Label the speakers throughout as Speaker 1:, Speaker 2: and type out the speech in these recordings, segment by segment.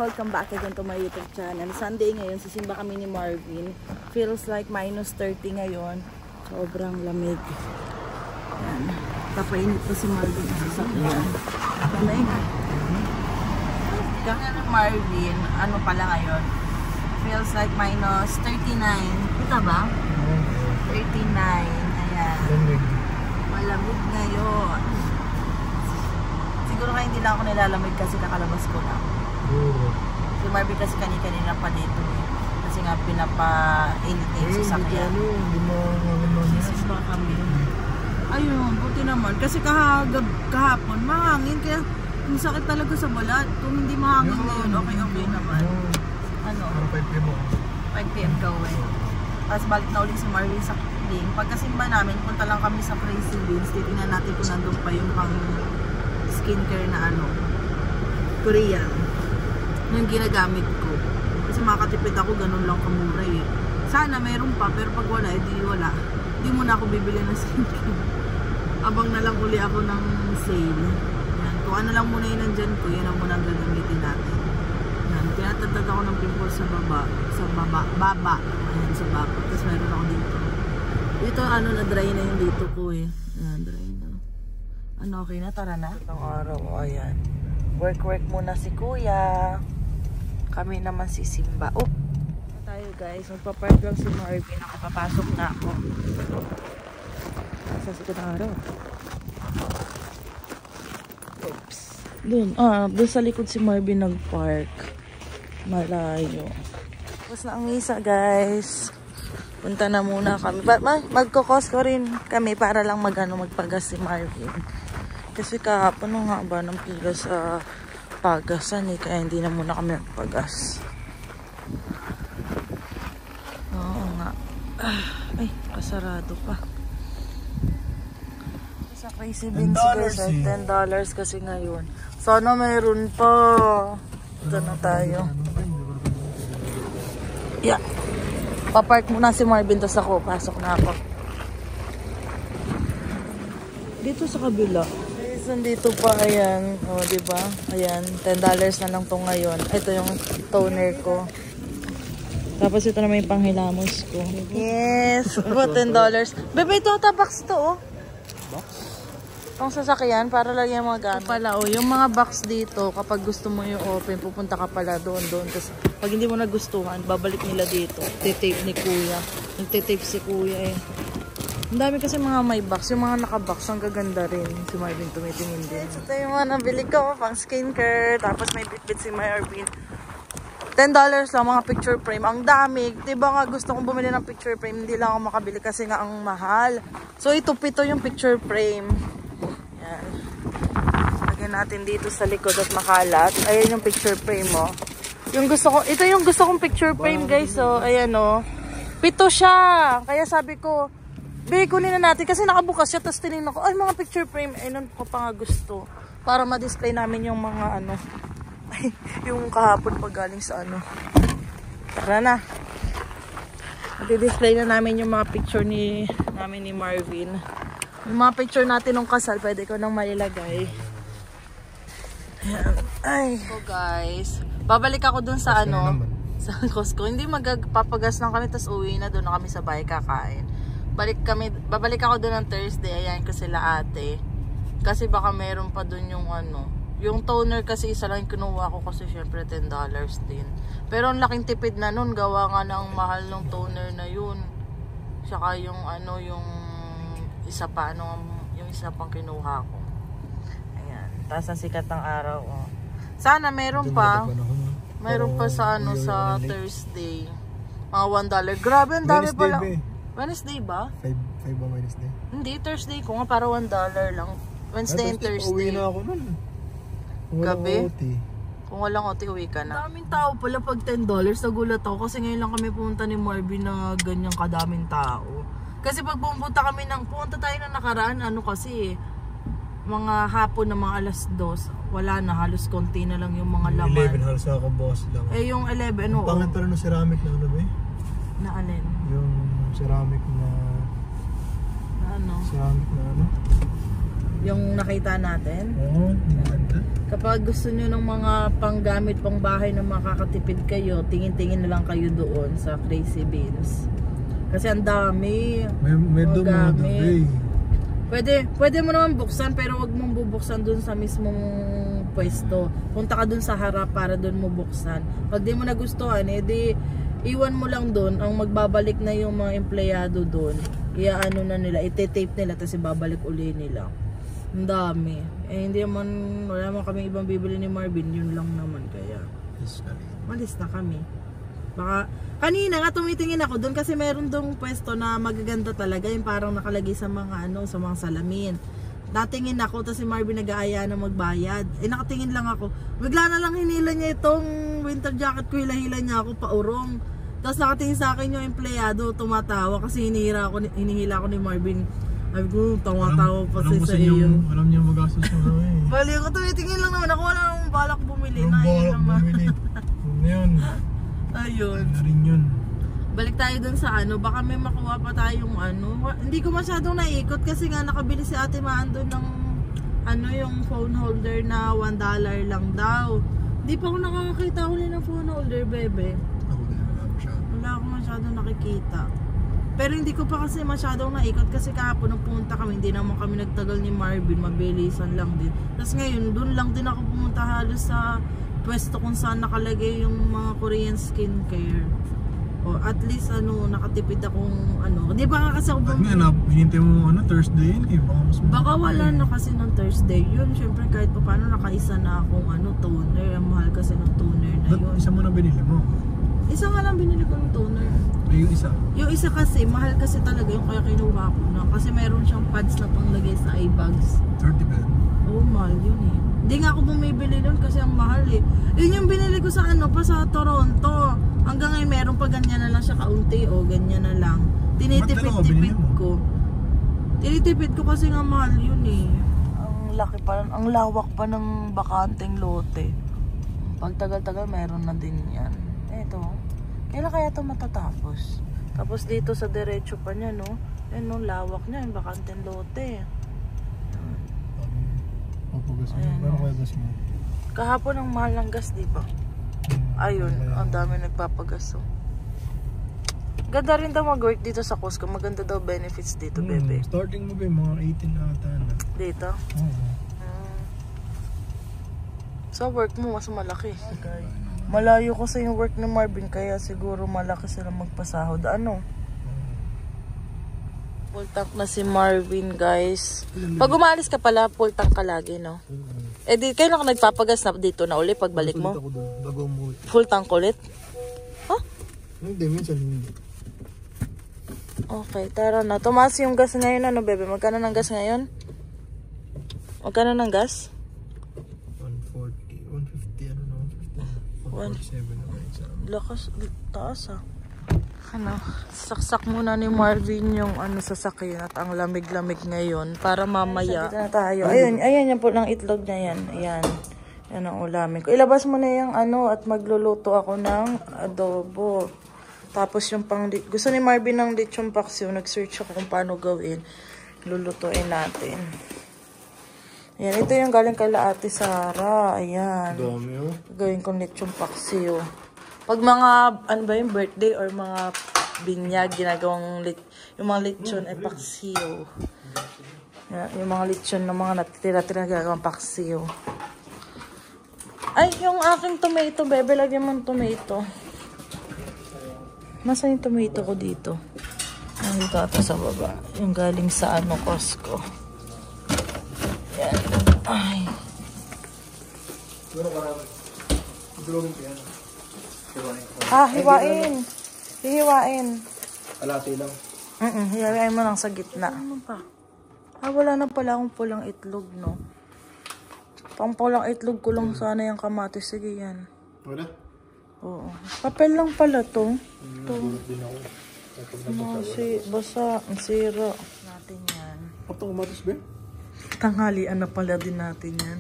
Speaker 1: welcome back again to my YouTube channel. Sunday ngayon, sisimba kami ni Marvin. Feels like minus 30 ngayon. Sobrang lamig. Ayan. Tapainit po si Marvin sa sasakyan. Lamig. Kaya Marvin, ano pala ngayon? Feels like minus 39. Kita ba? 39. Ayan. Malamig ngayon. Siguro nga hindi lang ako nilalamig kasi nakalabas ko lang. Si Marvin kasi kanina pa dito eh. Kasi nga pinapa-init yung sasakyan. Sisispa kami. Ayun, buti naman. Kasi kahapon, mahangin. Kaya yung sakit talaga sa balat. Kung hindi mahangin ngayon, okay naman. Ano? 5 PM 5 PM gawin. Tapos balik na ulit si Marvin sa King. Pagkasimba namin, punta lang kami sa Crazy Beans. Titingnan natin kung nandun pa yung pang skincare na ano, Korean. Yung ginagamit ko. Kasi makatipid ako, ganun lang kamura eh. Sana meron pa, pero pag wala, edi wala. Hindi muna ako bibili ng skincare. Abang na lang uli ako ng sale. Yan. Kung ano lang muna yun nandyan ko, yun ang muna gagamitin natin. Yan. Tinatagtad ako ng pimples sa baba. Ayan, sa baba. Tapos meron ako dito. Dito, ano, na-dry na yung dito ko eh. Yan, dry na. Ano, okay na? Tara na. Itong araw, ayan. Work muna si Kuya. Kami naman si Simba. Oh! Tayo guys, magpa-park lang si Marvin. Ako, papasok na ako. Sa sikot ng araw. Oops. Doon sa likod si Marvin nag-park. Malayo. Tapos na ang isa guys. Punta na muna kami. Magkukos ko rin kami para lang magpagas si Marvin. Kasi kahapon nung haba ng pila sa pagasan eh. Kaya hindi na muna kami magpagas. Oo nga. Ay, kasarado pa. Sa Crazy Beans guys, $10 kasi ngayon. Sana mayroon pa. Ito na tayo. Yeah. Papark muna si Marvin, tapos ako. Pasok na ako. Dito sa kabila. Guys, nandito pa. Ayan. O, diba? Ayan. $10 na lang to ngayon. Ito yung toner ko. Tapos ito naman yung panghilamos ko. Yes! $10. Bebe, ito box to, oh. Box? Pang sasakyan, para lang yung mga gamit. Pala, oh, yung mga box dito, kapag gusto mo yung open, pupunta ka pala doon. Tapos, pag hindi mo nagustuhan, babalik nila dito. Titape ni Kuya. Nagtitape si Kuya eh. Ang dami kasi mga may box. Yung mga naka-box, ang gaganda rin. Si Marvin tumitingin din. Ito yung mga nabili ko, pang skincare. Tapos may bitbit si Marvin. $10 lang mga picture frame. Ang dami. Diba nga gusto kong bumili ng picture frame. Hindi lang ako makabili kasi nga ang mahal. So ito, pito yung picture frame. Yan. Lagyan natin dito sa likod at makalat. Ayan yung picture frame mo. Yung gusto ko, ito yung gusto kong picture frame guys. So ayan o. Pito siya. Kaya sabi ko, kunin na natin kasi nakabukas siya. Tapos tinignan ko, ay mga picture frame. Ay nun ko pa nga gusto. Para ma-display namin yung mga ano. Yung kahapon pag galing sa ano. Tara na. I-display na namin yung mga picture namin ni Marvin. Yung mga picture natin ng kasal, pwede ko nang mailagay. Ay. So guys, babalik ako dun sa ano, sa Costco. Hindi magpapagas lang kami, tapos uwi na, doon na kami sa bahay kakain. Babalik ako dun ng Thursday, ayan ko sila ate. Kasi baka meron pa dun yung ano, yung toner kasi isa lang kinuha ko kasi syempre $10 din. Pero ang laking tipid na nun, gawa nga ng mahal ng toner na yun. Saka yung ano, yung isa pa, yung isa pang kinuha ko. Ayan, taas ang sikat ng araw. Oh. Sana meron pa. Meron pa sa ano, sa Thursday. Mga $1. Grabe, ang dami pala. Wednesday ba? 5 ba Wednesday? Hindi, Thursday ko nga para $1 lang. Wednesday and Thursday.
Speaker 2: Uwi na ako nun.
Speaker 1: Gabi? Kung walang OT, uwi ka na. Daming tao pala pag $10. Nagulat ako kasi ngayon lang kami pumunta ni Marvin na ganyang kadaming tao. Kasi pag pumunta tayo ng nakaraan, ano kasi mga hapon na mga alas 2, wala na, halos konti na lang yung mga laman.
Speaker 2: 11 halos ako boss lang.
Speaker 1: Eh yung 11, oo.
Speaker 2: Pangat pala ng ceramic na ano ba eh?
Speaker 1: Na alin?
Speaker 2: Yung ceramic na
Speaker 1: ano?
Speaker 2: Ceramic na ano?
Speaker 1: Yung nakita natin.
Speaker 2: Oo, maganda.
Speaker 1: Kapag gusto nyo ng mga panggamit pang bahay na makakatipid kayo, tingin-tingin na lang kayo doon sa Crazy Beans. Kasi ang dami.
Speaker 2: May
Speaker 1: gamit. Pwede mo naman buksan, pero wag mong bubuksan doon sa mismong pwesto. Punta ka doon sa harap para doon mo buksan. Pag di mo nagustuhan, edi iwan mo lang doon. Ang magbabalik na yung mga empleyado doon. Iaano na nila, ite-tape nila, tapos ibabalik uli nila. Ang dami. Eh hindi naman, wala naman kami ibang bibili ni Marvin, yun lang naman kaya. Malis na kami. Baka, kanina nga tumitingin ako doon kasi meron dong pwesto na magaganda talaga, yung parang nakalagay sa mga sa mga salamin. Natingin ako, tapos si Marvin nag-aaya na magbayad. Eh nakatingin lang ako. Bigla na lang hinila niya itong winter jacket ko, hila-hila niya ako paurong. Tapos nakatingin sa akin yung empleyado, tumatawa kasi hinihila ko ni Marvin. Sabi ko, tawa-tawa pa sa iyo.
Speaker 2: Alam niyo magastos mo na eh.
Speaker 1: Bali ko, tumitingin lang naman ako, wala namang balak bumili
Speaker 2: Yung
Speaker 1: na.
Speaker 2: balak bumili. Yun.
Speaker 1: Ayun.
Speaker 2: Na rin yun.
Speaker 1: Balik tayo dun sa baka may makuha pa tayong Hindi ko masyadong naikot kasi nga nakabili si Ate Maan dun ng yung phone holder na $1 lang daw. Hindi pa ako nakakakita uli ng phone holder, bebe.
Speaker 2: Ako din wala masyado.
Speaker 1: Wala ako masyadong nakikita. Pero hindi ko pa kasi masyadong naikot kasi kahapon nung pumunta kami, hindi naman kami nagtagal ni Marvin, mabilisan lang din. Tapos ngayon, dun lang din ako pumunta halos sa pwesto kung saan nakalagay yung mga Korean skincare. O at least nakatipid akong Di ba nga kasi ako
Speaker 2: hinintay mo Thursday yun eh.
Speaker 1: Baka wala na kasi ng Thursday yun. Siyempre kahit pa paano nakaisa na akong toner. Ang mahal kasi ng toner na yun.
Speaker 2: Isa mo na binili mo?
Speaker 1: Isa nga lang binili ko ng toner.
Speaker 2: Yung isa? Yung
Speaker 1: isa kasi, mahal kasi talaga yung kaya kinuha ko na. Kasi meron siyang pads na panglagay sa eye bags.
Speaker 2: 30 ba?
Speaker 1: Oo, mahal yun eh. Hindi nga ako bumibili nun kasi ang mahal eh. Yun yung binili ko sa pa sa Toronto. Hanggang ngayon meron pa ganyan na lang siya kaunti o ganyan na lang. Tinitipid-tipid ko. Tinitipid ko kasi nga mahal yun eh. Ang laki pa, ang lawak pa ng bakanteng lote. Pag tagal-tagal meron na din yan. Eto. Kailan kaya ito matatapos? Tapos dito sa derecho pa niya, no? Yan, no? Lawak niya, yung bakanteng lote.
Speaker 2: Pero kaya gas mo?
Speaker 1: Kahapon ang mahal ng gas, di ba? Ayun, ang dami nagpapagas. Ganda rin daw mag-work dito sa Costco. Maganda daw benefits dito, bebe.
Speaker 2: Starting mo ba mga 18 ata na?
Speaker 1: Dito?
Speaker 2: Oo.
Speaker 1: Sa work mo, mas malaki. Okay. Malayo kasi yung work ni Marvin, kaya siguro malaki sila magpasahod. Full tank na si Marvin, guys. Pag umalis ka pala, full tank ka lagi, no? Eh di, kailan ka nagpapagas na dito na uli pagbalik mo? Full tank ulit? Huh?
Speaker 2: Hindi, minsan hindi.
Speaker 1: Okay, tara na. Tumaas yung gas ngayon, bebe? Magkano ng gas ngayon? Magkano ng gas?
Speaker 2: 140, 150, 147.
Speaker 1: Lakas, taas saksak muna ni Marvin yung sasakyan at ang lamig-lamig ngayon para mamaya. Dito na tayo. Ayun yan po ng itlog niya yan. Ayan. Yan ang ulamin ko. Ilabas mo na yung at magluluto ako ng adobo. Tapos yung gusto ni Marvin ng lechon paksiw. Nag-search ako kung paano gawin. Lulutuin natin. Ayan, ito yung galing kala Ate Sara. Ayan.
Speaker 2: Dami
Speaker 1: gawin kong lechon paksiw. Pag mga, yung birthday or mga binyag, ginagawang yung mga lechon ay paksiw. Yung mga lechon ng mga natitira-tira ginagawang paksiw. Ay, yung aking tomato, bebe, lagyan mo ng tomato. Nasaan yung tomato ko dito? Nandito ata sa baba. Yung galing sa Costco. Yan. Ay. Hiwain. Hihiwain.
Speaker 2: Alati lang.
Speaker 1: Hiwain mo lang sa gitna. Ano pa? Wala na pala akong pulang itlog, no? Pang pulang itlog ko lang sana yung kamatis. Sige, yan.
Speaker 2: Wala?
Speaker 1: Oo. Papel lang pala to.
Speaker 2: Gulot din ako.
Speaker 1: Basa. Ang sira. Natin yan.
Speaker 2: Patong kamatis ba?
Speaker 1: Tanghalian na pala din natin yan.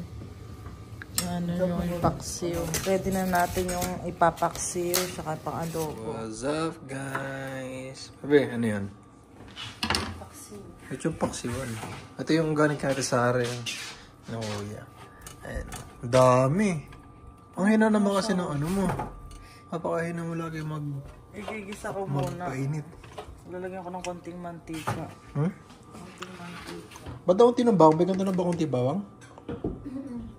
Speaker 1: Yung paksiw. Ready na natin yung ipapaksiw saka pang adobo.
Speaker 2: What's up, guys? Sabi, ano yun?
Speaker 1: Paksiw.
Speaker 2: Ito yung paksiwan. Ito yung galing kay Sara yung nakuya. Ayan. Dami. Ang hina naman kasi ng ano mo. Napakahina mo lagi
Speaker 1: Igigisa ko muna.
Speaker 2: magpainit.
Speaker 1: Lalagyan ko ng konting mantika. Konting mantika.
Speaker 2: Ba't daw tinabawang? Bigyan ito na ba konti bawang?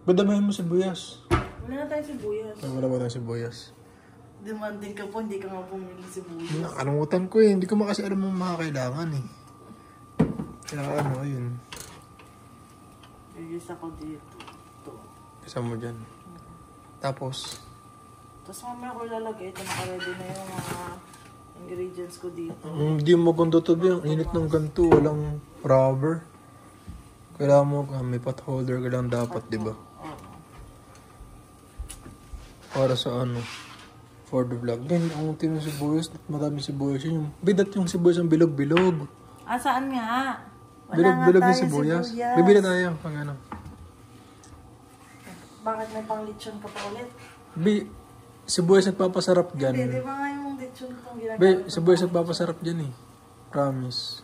Speaker 2: Badamahin mo sibuyas.
Speaker 1: Wala na tayo sibuyas.
Speaker 2: Ay, wala ba tayo sibuyas?
Speaker 1: Demanding ka po, hindi ka nga bumili sibuyas.
Speaker 2: Nakalimutan ko eh. Hindi ko makasi alam mo mga kailangan eh. Kaya ano, ayun.
Speaker 1: Igigisa ko dito. Ito.
Speaker 2: Isa mo dyan. Tapos
Speaker 1: Mamaya ko ilalagay. Ito naka-ready na yung mga ingredients ko dito.
Speaker 2: hindi mo maganda to ba? Ang init ng ganito. Walang rubber. Kailangan mo, may pot holder ka lang dapat, di ba? Para sa ano, for the vlog. Then, ang tinong sibuyas, madami sibuyas yun. Yung bidat yung sibuyas ang bilog-bilog.
Speaker 1: Saan nga? Wala
Speaker 2: Bilog-bilog
Speaker 1: nga
Speaker 2: yung
Speaker 1: tayo
Speaker 2: sibuyas. Bibili tayo pag ano.
Speaker 1: Bakit may pang-lechon ka pa ulit?
Speaker 2: Sibuyas nagpapasarap dyan.
Speaker 1: Hindi, di ba nga yung lechon kong ginagawa?
Speaker 2: Sibuyas nagpapasarap dyan eh. Promise.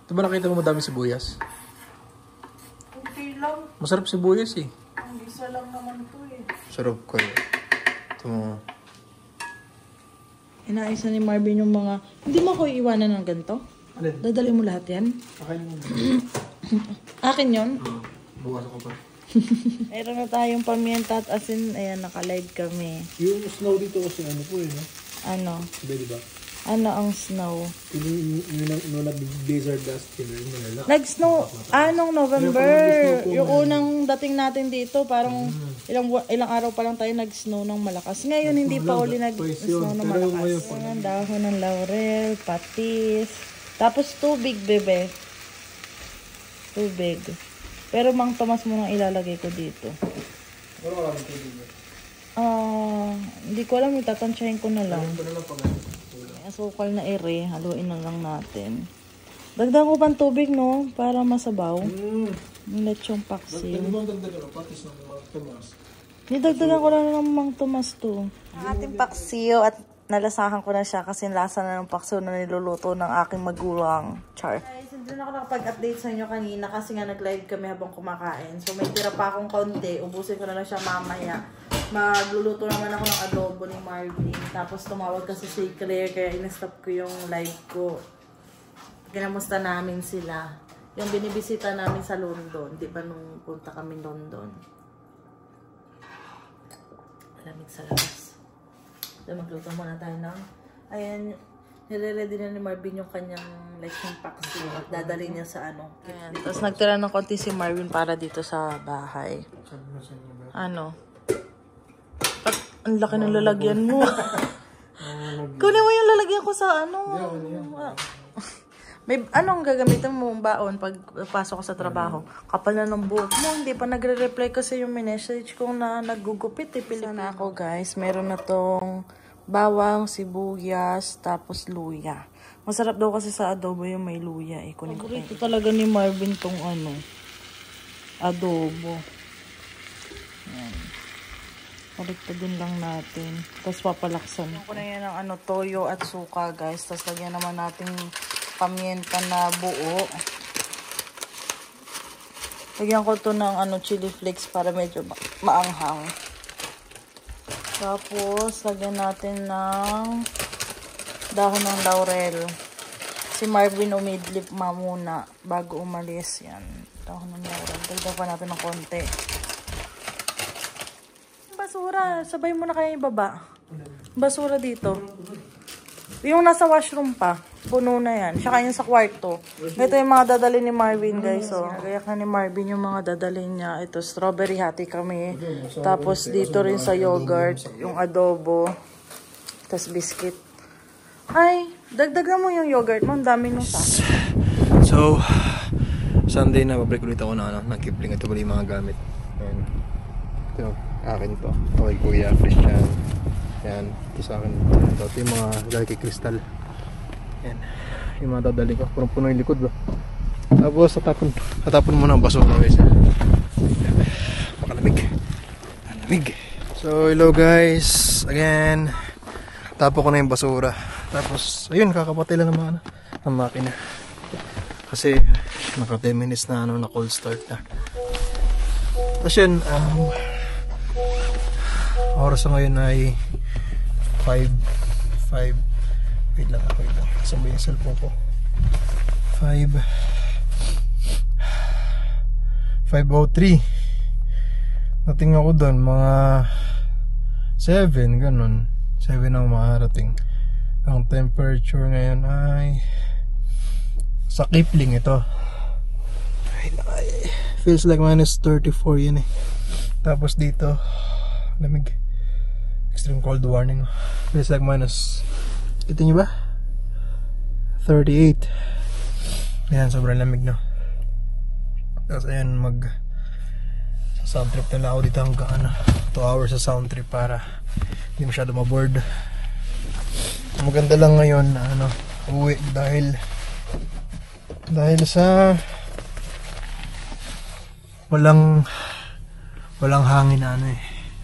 Speaker 2: Ito ba nakita mo madami sibuyas?
Speaker 1: Okay lang.
Speaker 2: Masarap sibuyas eh.
Speaker 1: Ang isa lang naman to eh.
Speaker 2: Sarap ko eh. Ito mo.
Speaker 1: Inaisa ni Marvin yung mga... Hindi mo ako iiwanan ng ganito?
Speaker 2: Alin?
Speaker 1: Dadali mo lahat yan?
Speaker 2: Akin yun.
Speaker 1: Akin yun?
Speaker 2: Bukas ako pa.
Speaker 1: Meron na tayong pamienta at asin. Ayan, naka-live kami.
Speaker 2: Yung snow dito kasi ano po eh, no?
Speaker 1: Ano?
Speaker 2: Di ba?
Speaker 1: Ano ang snow?
Speaker 2: Yung blizzard last year, yung malala.
Speaker 1: Nag-snow, nung November. Yung unang dating natin dito, parang ilang araw pa lang tayo nag-snow ng malakas. Ngayon, hindi pa uli nag-snow ng malakas. Ang dahon ng laurel, patis. Tapos tubig, bebe. Tubig. Pero Mang Tomas mo nang ilalagay ko dito.
Speaker 2: Pero wala ng tubig eh.
Speaker 1: Hindi ko alam, itatansyahin ko na lang.
Speaker 2: Ito na lang pag
Speaker 1: Asukal na ere, haluin na lang natin. Dagdag ko pang tubig, no? Para masabaw. Yung lechong paksiw.
Speaker 2: dagdagan, patis ng mga Tomas.
Speaker 1: Nidagdagan ko lang ng Mang Tomas to. Ang ating paksiw at nalasahan ko na siya kasi lasa na ng paksiw na niluluto ng aking magulang. Char. Guys, hindi na ako nakapag-update sa inyo kanina kasi nga nag-live kami habang kumakain. So may tira pa akong kaunti. Ubusin ko na lang siya mamaya. Magluluto naman ako ng adobo ni Marvin. Tapos tumawag kasi si Claire kaya in-stop ko yung live ko. Kinamusta namin sila. Yung binibisita namin sa London. Di ba nung punta kami London? Malamig sa labas. So magluto muna tayo ng... Ayan, nire-ready na ni Marvin yung kanyang lechong paksiw at dadali niya sa ano. Ayan. Tapos nagtira ng konti si Marvin para dito sa bahay. Ano? Ang laki ng lalagyan mo. Kunin mo yung lalagyan ko sa ano. May anong gagamitin mo baon pag pasok ko sa trabaho? Kapal na ng buhok mo. Hindi pa nagre-reply kasi yung message ko na naggugupit. Pila na ako guys. Meron na tong bawang, sibuyas, tapos luya. Masarap daw kasi sa adobo yung may luya. Kunin ko ito talaga ni Marvin tong ano. Adobo. Yan. Paligtadin lang natin. Tapos papalaksan. Ako na yan ng toyo at suka guys. Tapos lagyan naman natin pamienta na buo. Lagyan ko to ng chili flakes para medyo maanghang. Tapos lagyan natin ng dahon ng laurel. Si Marvin umidlip muna bago umalis. Yan. Dahon ng laurel. Dagdag pa natin ng konti. Basura. Sabay mo na kayo ibaba. Basura dito. Yung nasa washroom pa. Puno na yan. Tsaka yung sa kwarto. Ito yung mga dadali ni Marvin, guys. So, gayak na ni Marvin yung mga dadali niya. Ito, strawberry hati kami. Tapos dito rin sa yogurt, yung adobo. Tapos biscuit. Ay, dagdagan mo yung yogurt mo. Ang dami nung sa.
Speaker 2: So, Sunday na, babalik ulit ako na ng Kipling. Ito pala yung mga gamit. Ayan. Ito, akin to. Okay, Kuya Christian. Yan, ito sa akin. Ito yung mga galing kay Crystal. Yan, yung mga dadali ko. Punong-puno yung likod ba? Tapos, tatapon mo ng basura guys. Makalamig. Malamig. So, hello guys. Again, tapo ko na yung basura. Tapos, ayun, kakapatay lang ng makina. Kasi naka 10 minutes na na cold start na. Tapos yun, oras na ngayon ay 5 wait lang. Saan ba yung cellphone ko? 5:03. Nating ako doon mga 7, ganun. 7 ang makarating. Ang temperature ngayon ay sa Kipling ito. Feels like minus 34 yun eh. Tapos dito lamig. Extreme cold warning. Feels like minus, kita nyo ba? 38. Ayan, sobrang lamig na. Tapos ayan, sound trip na lang ako dito hanggang 2 hours sa sound trip para hindi masyado maboard. Maganda lang ngayon na uwi dahil sa walang hangin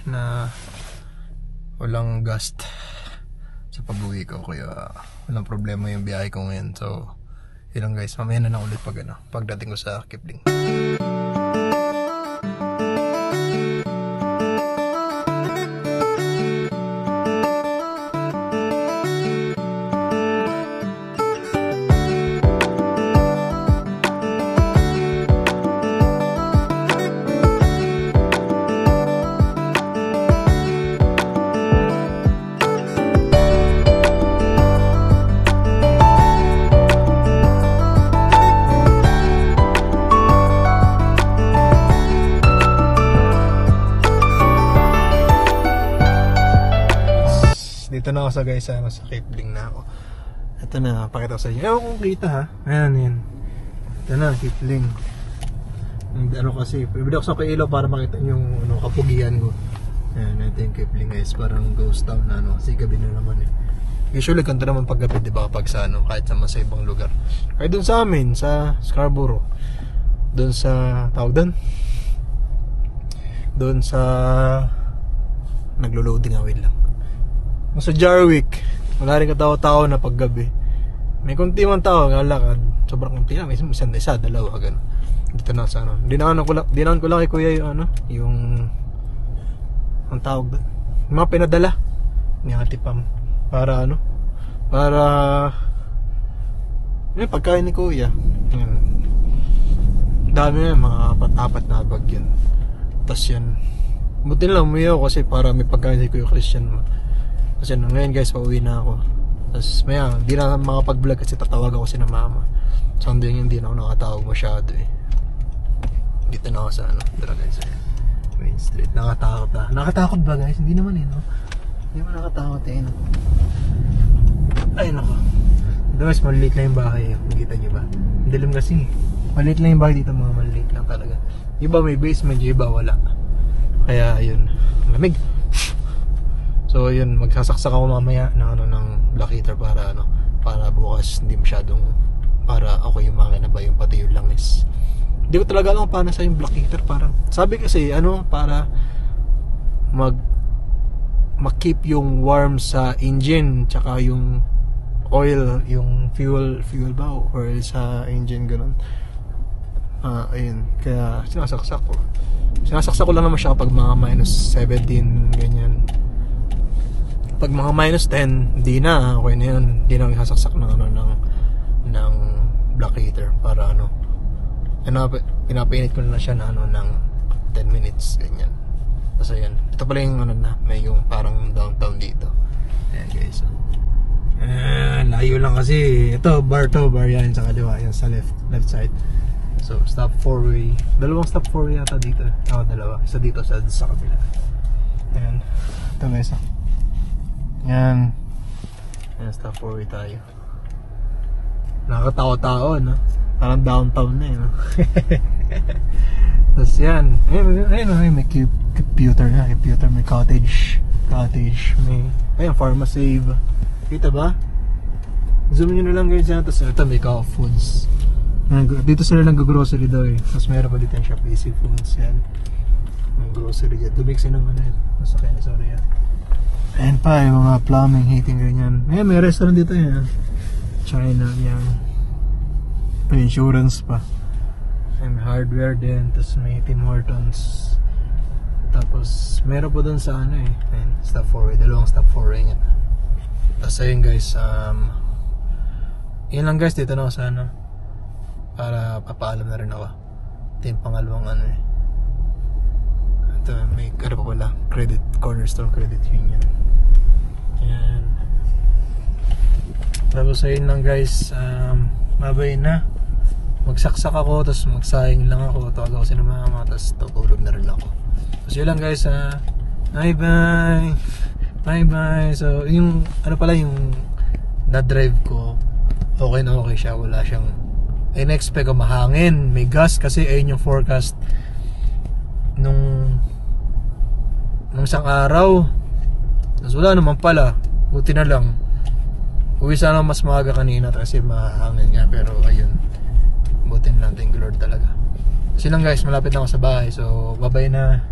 Speaker 2: na walang gust sa pag-uwi ko, kaya walang problema yung biyahe ko ngayon. So yun lang guys, mamaya na ulit pagdating ko sa Kipling. Dito na ako sa guys, sa Kipling na ako. Ito na, pakita ko sa inyo. Ewan kung kita ha. Ayan, yan. Ito na, Kipling. Kasi, pwede ako sa kailaw para makita yung kapugian ko. Ayan, ito yung Kipling guys. Parang ghost town na kasi gabi na naman eh. Usually, ganito naman pag gabi, diba, kapag sa kahit naman sa ibang lugar. Kahit dun sa amin, sa Scarborough. Dun sa, tawag dun? Dun sa, naglo-loading away lang. Sa Jarwick, wala rin katao-tao na paggabi. May kunti man tao nga lakad. Sobrang kunti na, may isa, dalawa gano'n. Dito na sa Dinaan ko lang kay kuya yung ang tawag doon. Yung mga pinadala ni Ate Pam para yung pagkain ni kuya. Dami na mga apat na bag yun. Tapos yan, buti na lang umiyaw kasi para may pagkain si Kuya Christian mo. Kasi ngayon guys, pauwi na ako. Tapos maya, hindi na makapag-vlog kasi tatawag ako si na mama. Sunday hindi na ako nakatawag masyado eh. Dito na ako sa tara guys, Main Street. Nakatakot ba guys? Hindi naman eh, no? Hindi mo nakatakot eh, no? Ay nako. Dito guys, maliit lang yung bahay. Nakita nyo ba? Dilim kasi. Maliit lang yung bahay dito, mga maliit lang talaga. Iba may basement, yung iba wala. Kaya yun, lamig. So yun, magsasaksak ako mamaya ng black heater para para bukas hindi masyadong, para ako yung makina ba yung pati yung langis. Hindi ko talaga alam paano sa yung black heater, parang sabi kasi para mag-keep yung warm sa engine, tsaka yung oil, yung fuel ba or sa engine ganun. Ayun, kaya sinasaksak ko lang naman siya kapag mga minus 17 ganyan. Pag mga minus 10, hindi na, okay na yun. Hindi na sasaksak ng black heater para pinapainit ko na siya na ng 10 minutes ganyan. Tapos ayan, ito pala yung may yung parang downtown dito. Ayan guys, so layo lang kasi. Ito bar yan sa kaliwa, yan sa left side. So stop 4-way, dalawang stop 4-way yata dito. Dalawa, isa dito sa kabila. Ayan, ito guys, yan, stop 4-way tayo. Nakakatawa-tao, no? Parang downtown na no? Tapos yan, ayun, may computer na, may cottage, may, ayun, Pharmasave. Kita ba? Zoom nyo na lang guys yan. Tapos ito may foods. Dito sila nag-grocery daw eh. Tapos meron pa dito yung Shop Easy Foods. Yan, may grocery dyan. Tubig naman masakay na, sorry yan. Ayan pa, yung mga plumbing, heating, ganyan. Ayan, may restaurant dito yan. China, yan. May insurance pa. May hardware din. Tapos may Tim Hortons. Tapos meron po dun sa ano eh. Ayun, stop 4-way. Dalawang stop 4-way nga. Tapos ayun guys, yun lang guys, dito na ako sa ano, para papaalam na rin ako. Ito yung pangalawang ano eh. Ito may ano pa pala, Cornerstone Credit Union. Ayan. Tapos ayun lang guys, mabay na. Magsaksak ako, tapos magsayang lang ako. Tawag ako si mama, tapos tutulog na rin ako. So yun lang guys, bye bye. Bye bye. So yung ano pala yung na-drive ko, okay na okay siya. Wala siyang in-expect ko mahangin, may gas kasi ayun yung forecast nung isang araw. Tapos wala naman pala, buti na lang. Uwi sana mas maaga kanina kasi mahangin nga, pero ayun, buti na lang, thank you Lord talaga. Kasi lang guys, malapit na ako sa bahay, so babay na.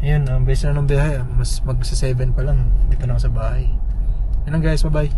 Speaker 2: Ayun, ang base na ng biyahe, mas magsa 7 pa lang, dito na ako sa bahay. Yun lang guys, bye bye.